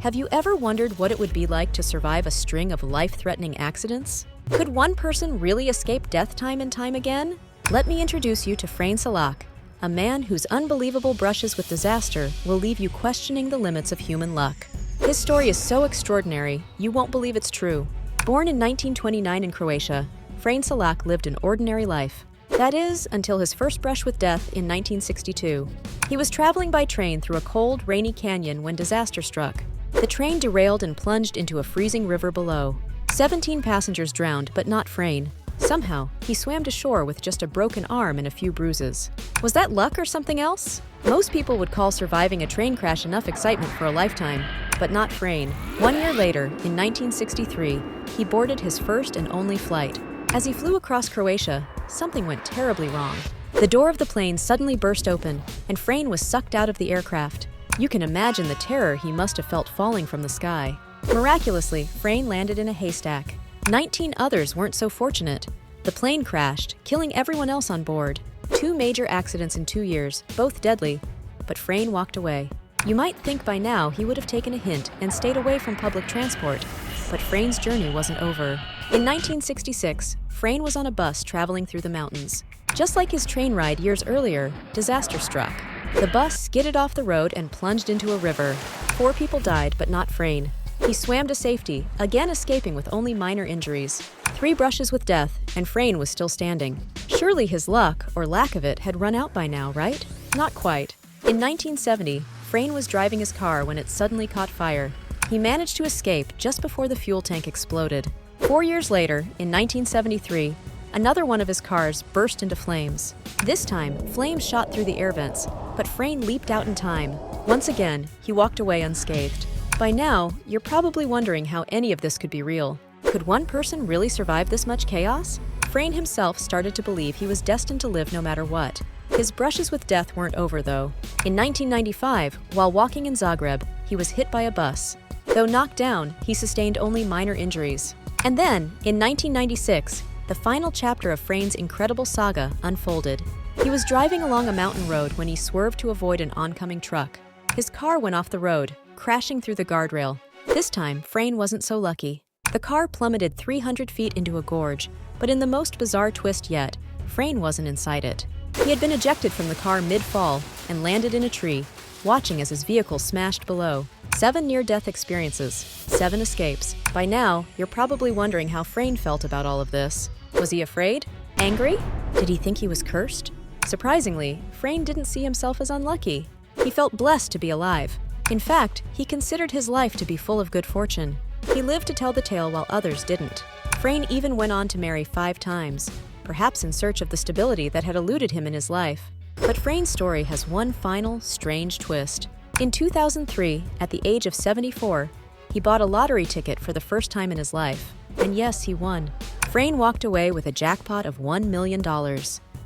Have you ever wondered what it would be like to survive a string of life-threatening accidents? Could one person really escape death time and time again? Let me introduce you to Frane Selak, a man whose unbelievable brushes with disaster will leave you questioning the limits of human luck. His story is so extraordinary, you won't believe it's true. Born in 1929 in Croatia, Frane Selak lived an ordinary life. That is, until his first brush with death in 1962. He was traveling by train through a cold, rainy canyon when disaster struck. The train derailed and plunged into a freezing river below. 17 passengers drowned, but not Frane. Somehow, he swam to shore with just a broken arm and a few bruises. Was that luck or something else? Most people would call surviving a train crash enough excitement for a lifetime, but not Frane. 1 year later, in 1963, he boarded his first and only flight. As he flew across Croatia, something went terribly wrong. The door of the plane suddenly burst open, and Frane was sucked out of the aircraft. You can imagine the terror he must have felt falling from the sky. Miraculously, Frane landed in a haystack. 19 others weren't so fortunate. The plane crashed, killing everyone else on board. 2 major accidents in 2 years, both deadly, but Frane walked away. You might think by now he would have taken a hint and stayed away from public transport, but Frane's journey wasn't over. In 1966, Frane was on a bus traveling through the mountains. Just like his train ride years earlier, disaster struck. The bus skidded off the road and plunged into a river. 4 people died, but not Frane. He swam to safety, again escaping with only minor injuries. 3 brushes with death, and Frane was still standing. Surely his luck, or lack of it, had run out by now, right? Not quite. In 1970, Frane was driving his car when it suddenly caught fire. He managed to escape just before the fuel tank exploded. 4 years later, in 1973, another one of his cars burst into flames. This time, flames shot through the air vents, but Frane leaped out in time. Once again, he walked away unscathed. By now, you're probably wondering how any of this could be real. Could one person really survive this much chaos? Frane himself started to believe he was destined to live no matter what. His brushes with death weren't over, though. In 1995, while walking in Zagreb, he was hit by a bus. Though knocked down, he sustained only minor injuries. And then, in 1996, the final chapter of Frane's incredible saga unfolded. He was driving along a mountain road when he swerved to avoid an oncoming truck. His car went off the road, crashing through the guardrail. This time, Frane wasn't so lucky. The car plummeted 300 feet into a gorge, but in the most bizarre twist yet, Frane wasn't inside it. He had been ejected from the car mid-fall and landed in a tree, watching as his vehicle smashed below. 7 near-death experiences, 7 escapes. By now, you're probably wondering how Frane felt about all of this. Was he afraid? Angry? Did he think he was cursed? Surprisingly, Frane didn't see himself as unlucky. He felt blessed to be alive. In fact, he considered his life to be full of good fortune. He lived to tell the tale while others didn't. Frane even went on to marry 5 times, perhaps in search of the stability that had eluded him in his life. But Frane's story has one final, strange twist. In 2003, at the age of 74, he bought a lottery ticket for the first time in his life. And yes, he won. Frane walked away with a jackpot of $1 million.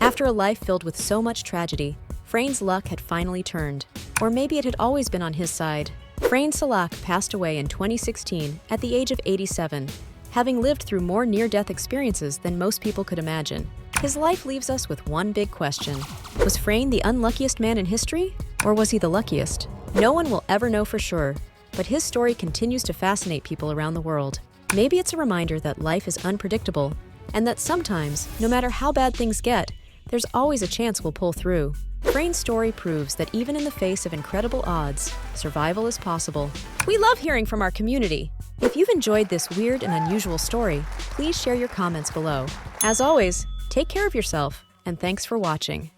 After a life filled with so much tragedy, Frane's luck had finally turned. Or maybe it had always been on his side. Frane Selak passed away in 2016 at the age of 87, having lived through more near-death experiences than most people could imagine. His life leaves us with one big question. Was Frane the unluckiest man in history? Or was he the luckiest? No one will ever know for sure, but his story continues to fascinate people around the world. Maybe it's a reminder that life is unpredictable, and that sometimes, no matter how bad things get, there's always a chance we'll pull through. Frane's story proves that even in the face of incredible odds, survival is possible. We love hearing from our community. If you've enjoyed this weird and unusual story, please share your comments below. As always, take care of yourself, and thanks for watching.